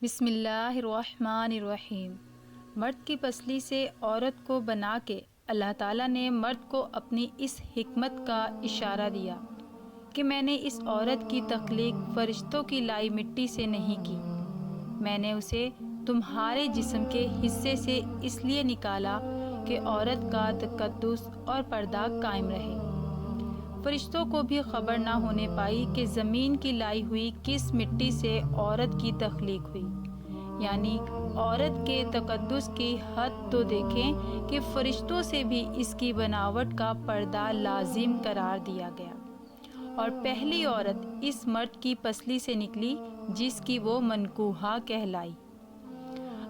بسم اللہ الرحمن الرحیم۔ مرد کی پسلی سے عورت کو بنا کے اللہ تعالیٰ نے مرد کو اپنی اس حکمت کا اشارہ دیا کہ میں نے اس عورت کی تخلیق فرشتوں کی لائی مٹی سے نہیں کی، میں نے اسے تمہارے جسم کے حصے سے اس لیے نکالا کہ عورت کا تقدس اور پردہ قائم رہے۔ فرشتوں کو بھی خبر نہ ہونے پائی کہ زمین کی لائی ہوئی کس مٹی سے عورت کی تخلیق ہوئی، یعنی عورت کے تقدس کی حد تو دیکھیں کہ فرشتوں سے بھی اس کی بناوٹ کا پردہ لازم قرار دیا گیا، اور پہلی عورت اس مرد کی پسلی سے نکلی جس کی وہ منکوحہ کہلائی۔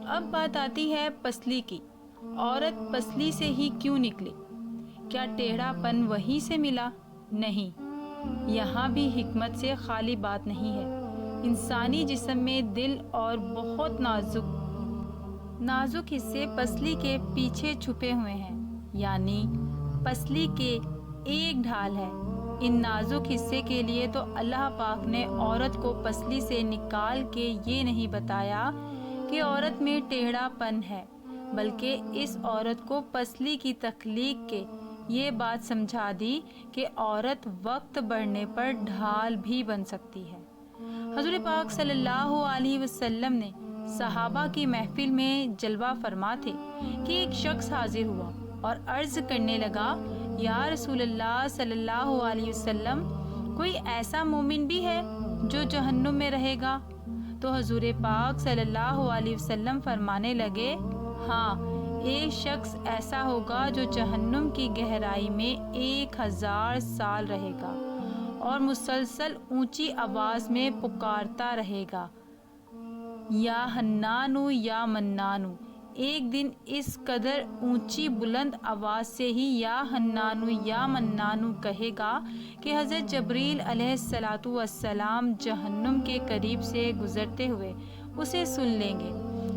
اب بات آتی ہے پسلی کی۔ عورت پسلی سے ہی کیوں نکلی؟ کیا ٹیڑھا پن وہیں سے ملا؟ نہیں، یہاں بھی حکمت سے خالی بات نہیں ہے۔ انسانی جسم میں دل اور بہت نازک حصے پسلی کے پیچھے چھپے ہوئے ہیں، یعنی پسلی کے ایک ڈھال ہے۔ ان نازک حصے کے لیے تو اللہ پاک نے عورت کو پسلی سے نکال کے یہ نہیں بتایا کہ عورت میں ٹیڑھا پن ہے، بلکہ اس عورت کو پسلی کی تخلیق کے یہ بات سمجھا دی کہ عورت وقت بڑھنے پر ڈھال بھی بن سکتی ہے۔ حضور پاک صلی اللہ علیہ وسلم نے صحابہ کی محفل میں جلوہ فرما تھے کہ ایک شخص حاضر ہوا اور عرض کرنے لگا، یا رسول اللہ صلی اللہ علیہ وسلم، کوئی ایسا مومن بھی ہے جو جہنم میں رہے گا؟ تو حضور پاک صلی اللہ علیہ وسلم فرمانے لگے، ہاں، ایک شخص ایسا ہوگا جو جہنم کی گہرائی میں 1000 سال رہے گا اور مسلسل اونچی آواز میں پکارتا رہے گا، یا حنانو یا منانو۔ ایک دن اس قدر اونچی بلند آواز سے ہی یا حنانو یا منانو کہے گا کہ حضرت جبریل علیہ السلام جہنم کے قریب سے گزرتے ہوئے اسے سن لیں گے،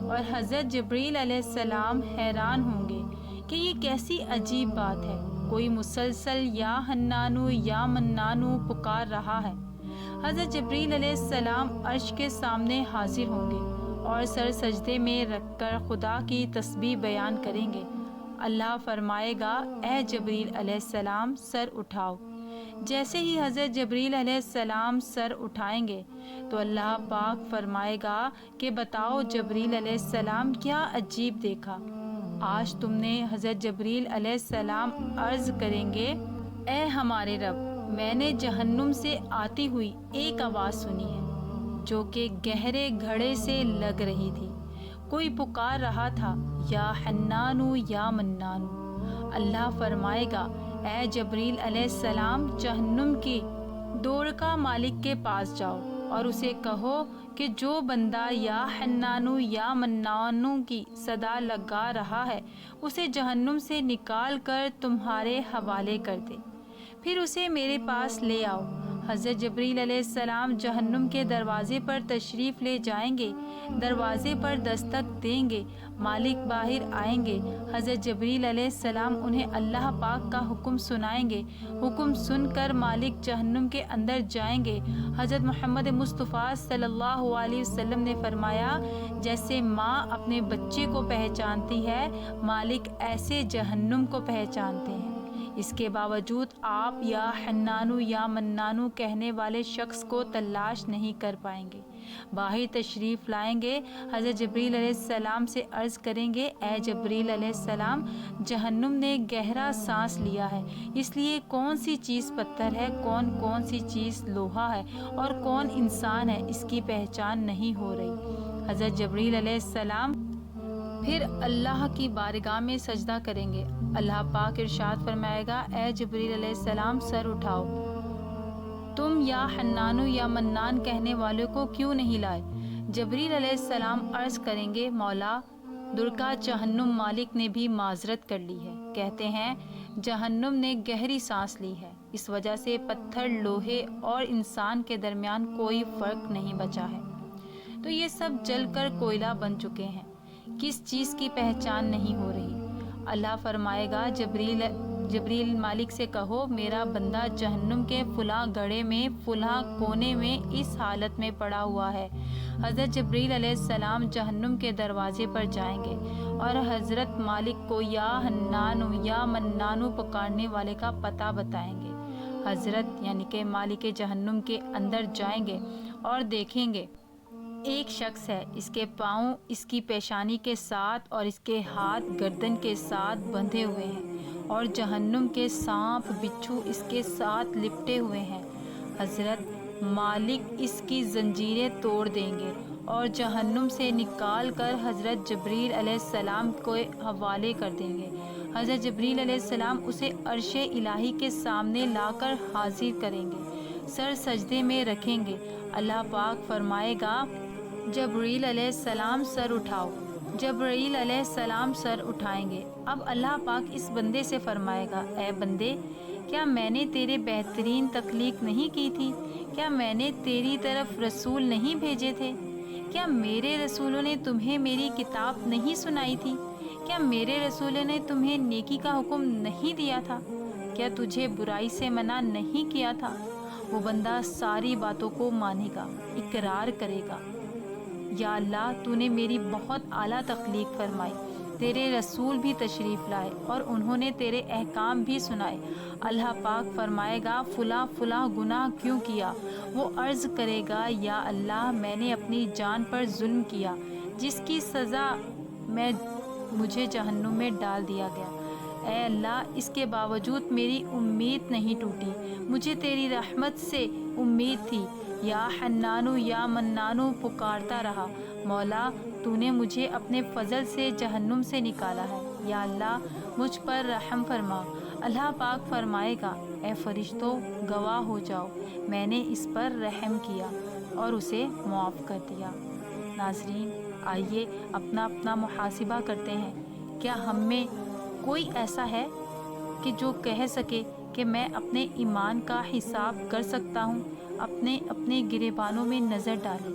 اور حضرت جبریل علیہ السلام حیران ہوں گے کہ یہ کیسی عجیب بات ہے، کوئی مسلسل یا حنانو یا منانو پکار رہا ہے۔ حضرت جبریل علیہ السلام عرش کے سامنے حاضر ہوں گے اور سر سجدے میں رکھ کر خدا کی تسبیح بیان کریں گے۔ اللہ فرمائے گا، اے جبریل علیہ السلام، سر اٹھاؤ۔ جیسے ہی حضرت جبریل علیہ السلام سر اٹھائیں گے تو اللہ پاک فرمائے گا کہ بتاؤ جبریل علیہ السلام، کیا عجیب دیکھا؟ آج تم نے حضرت جبریل علیہ السلام عرض کریں گے، اے ہمارے رب، میں نے جہنم سے آتی ہوئی ایک آواز سنی ہے جو کہ گہرے گھڑے سے لگ رہی تھی، کوئی پکار رہا تھا، یا حنانو یا منانو۔ اللہ فرمائے گا، اے جبریل علیہ السلام، جہنم کی دوڑکا مالک کے پاس جاؤ اور اسے کہو کہ جو بندہ یا حنانو یا منانو کی صدا لگا رہا ہے اسے جہنم سے نکال کر تمہارے حوالے کر دے، پھر اسے میرے پاس لے آؤ۔ حضرت جبریل علیہ السلام جہنم کے دروازے پر تشریف لے جائیں گے، دروازے پر دستک دیں گے، مالک باہر آئیں گے، حضرت جبریل علیہ السلام انہیں اللہ پاک کا حکم سنائیں گے، حکم سن کر مالک جہنم کے اندر جائیں گے۔ حضرت محمد مصطفیٰ صلی اللہ علیہ وسلم نے فرمایا، جیسے ماں اپنے بچے کو پہچانتی ہے، مالک ایسے جہنم کو پہچانتے ہیں۔ اس کے باوجود آپ یا حنانو یا منانو کہنے والے شخص کو تلاش نہیں کر پائیں گے۔ باہر تشریف لائیں گے، حضرت جبریل علیہ السلام سے عرض کریں گے، اے جبریل علیہ السلام، جہنم نے گہرا سانس لیا ہے، اس لیے کون سی چیز پتھر ہے، کون سی چیز لوہا ہے اور کون انسان ہے، اس کی پہچان نہیں ہو رہی۔ حضرت جبریل علیہ السلام پھر اللہ کی بارگاہ میں سجدہ کریں گے۔ اللہ پاک ارشاد فرمائے گا، اے جبریل علیہ السلام، سر اٹھاؤ، تم یا حنانو یا منان کہنے والوں کو کیوں نہیں لائے؟ جبریل علیہ السلام عرض کریں گے، مولا، درکا جہنم مالک نے بھی معذرت کر لی ہے، کہتے ہیں جہنم نے گہری سانس لی ہے، اس وجہ سے پتھر، لوہے اور انسان کے درمیان کوئی فرق نہیں بچا ہے، تو یہ سب جل کر کوئلہ بن چکے ہیں، کس چیز کی پہچان نہیں ہو رہی؟ اللہ فرمائے گا، جبریل جبریل مالک سے کہو میرا بندہ جہنم کے فلاں گڑھے میں فلاں کونے میں اس حالت میں پڑا ہوا ہے۔ حضرت جبریل علیہ السلام جہنم کے دروازے پر جائیں گے اور حضرت مالک کو یا حنانو یا منانو پکارنے والے کا پتہ بتائیں گے۔ حضرت یعنی کہ مالک جہنم کے اندر جائیں گے اور دیکھیں گے ایک شخص ہے، اس کے پاؤں اس کی پیشانی کے ساتھ اور اس کے ہاتھ گردن کے ساتھ بندھے ہوئے ہیں اور جہنم کے سانپ بچھو اس کے ساتھ لپٹے ہوئے ہیں۔ حضرت مالک اس کی زنجیریں توڑ دیں گے اور جہنم سے نکال کر حضرت جبریل علیہ السلام کو حوالے کر دیں گے۔ حضرت جبریل علیہ السلام اسے عرش الہی کے سامنے لا کر حاضر کریں گے، سر سجدے میں رکھیں گے۔ اللہ پاک فرمائے گا جبریل علیہ السلام سر اٹھاؤ۔ جبریل علیہ السلام سر اٹھائیں گے۔ اب اللہ پاک اس بندے سے فرمائے گا اے بندے، کیا میں نے تیرے بہترین تخلیق نہیں کی تھی؟ کیا میں نے تیری طرف رسول نہیں بھیجے تھے؟ کیا میرے رسولوں نے تمہیں میری کتاب نہیں سنائی تھی؟ کیا میرے رسولوں نے تمہیں نیکی کا حکم نہیں دیا تھا؟ کیا تجھے برائی سے منع نہیں کیا تھا؟ وہ بندہ ساری باتوں کو مانے گا، اقرار کرے گا، یا اللہ تو نے میری بہت اعلیٰ تخلیق فرمائی، تیرے رسول بھی تشریف لائے اور انہوں نے تیرے احکام بھی سنائے۔ اللہ پاک فرمائے گا فلاں فلاں گناہ کیوں کیا؟ وہ عرض کرے گا یا اللہ میں نے اپنی جان پر ظلم کیا جس کی سزا مجھے جہنم میں ڈال دیا گیا۔ اے اللہ اس کے باوجود میری امید نہیں ٹوٹی، مجھے تیری رحمت سے امید تھی، یا حنانو یا منانو پکارتا رہا۔ مولا تو نے مجھے اپنے فضل سے جہنم سے نکالا ہے، یا اللہ مجھ پر رحم فرما۔ اللہ پاک فرمائے گا اے فرشتوں گواہ ہو جاؤ، میں نے اس پر رحم کیا اور اسے معاف کر دیا۔ ناظرین آئیے اپنا محاسبہ کرتے ہیں، کیا ہم میں کوئی ایسا ہے کہ جو کہہ سکے کہ میں اپنے ایمان کا حساب کر سکتا ہوں؟ اپنے گریبانوں میں نظر ڈالیں،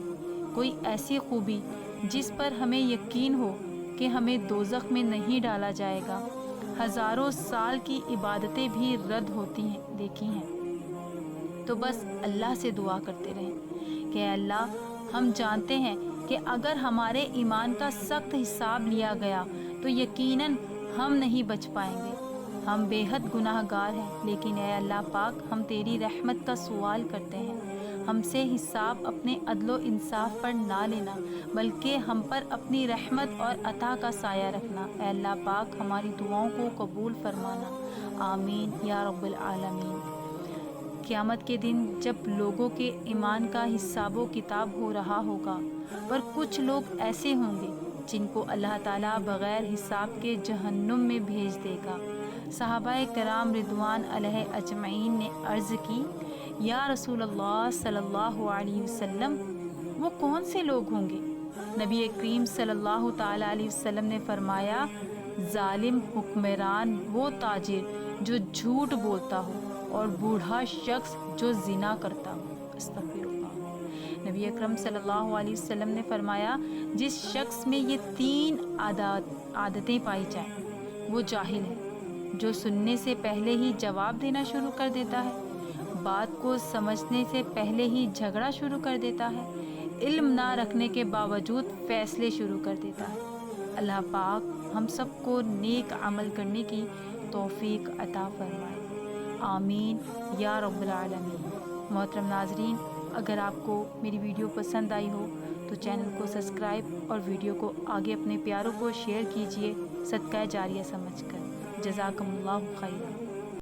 کوئی ایسی خوبی جس پر ہمیں یقین ہو کہ ہمیں دوزخ میں نہیں ڈالا جائے گا؟ ہزاروں سال کی عبادتیں بھی رد ہوتی ہیں دیکھی ہیں، تو بس اللہ سے دعا کرتے رہیں کہ اے اللہ ہم جانتے ہیں کہ اگر ہمارے ایمان کا سخت حساب لیا گیا تو یقیناً ہم نہیں بچ پائیں گے، ہم بے حد گناہ گار ہیں، لیکن اے اللہ پاک ہم تیری رحمت کا سوال کرتے ہیں، ہم سے حساب اپنے عدل و انصاف پر نہ لینا بلکہ ہم پر اپنی رحمت اور عطا کا سایہ رکھنا۔ اے اللہ پاک ہماری دعاؤں کو قبول فرمانا، آمین یا رب العالمین۔ قیامت کے دن جب لوگوں کے ایمان کا حساب و کتاب ہو رہا ہوگا، پر کچھ لوگ ایسے ہوں گے جن کو اللہ تعالیٰ بغیر حساب کے جہنم میں بھیج دے گا۔ صحابہ کرام رضوان علیہ اجمعین نے عرض کی یا رسول اللہ صلی اللہ علیہ وسلم وہ کون سے لوگ ہوں گے؟ نبی کریم صلی اللہ تعالیٰ علیہ وسلم نے فرمایا ظالم حکمران وہ تاجر جو جھوٹ بولتا ہو اور بوڑھا شخص جو زنا کرتا ہو۔ استغفر اللہ۔ نبی اکرم صلی اللہ علیہ وسلم نے فرمایا جس شخص میں یہ 3 عادتیں پائی جائیں وہ جاہل ہے، جو سننے سے پہلے ہی جواب دینا شروع کر دیتا ہے، بات کو سمجھنے سے پہلے ہی جھگڑا شروع کر دیتا ہے، علم نہ رکھنے کے باوجود فیصلے شروع کر دیتا ہے۔ اللہ پاک ہم سب کو نیک عمل کرنے کی توفیق عطا فرمائے، آمین یا رب العالمین۔ محترم ناظرین، اگر آپ کو میری ویڈیو پسند آئی ہو تو چینل کو سبسکرائب اور ویڈیو کو آگے اپنے پیاروں کو شیئر کیجیے، صدقہ جاریہ سمجھ کر۔ جزاکم اللہ خیرا۔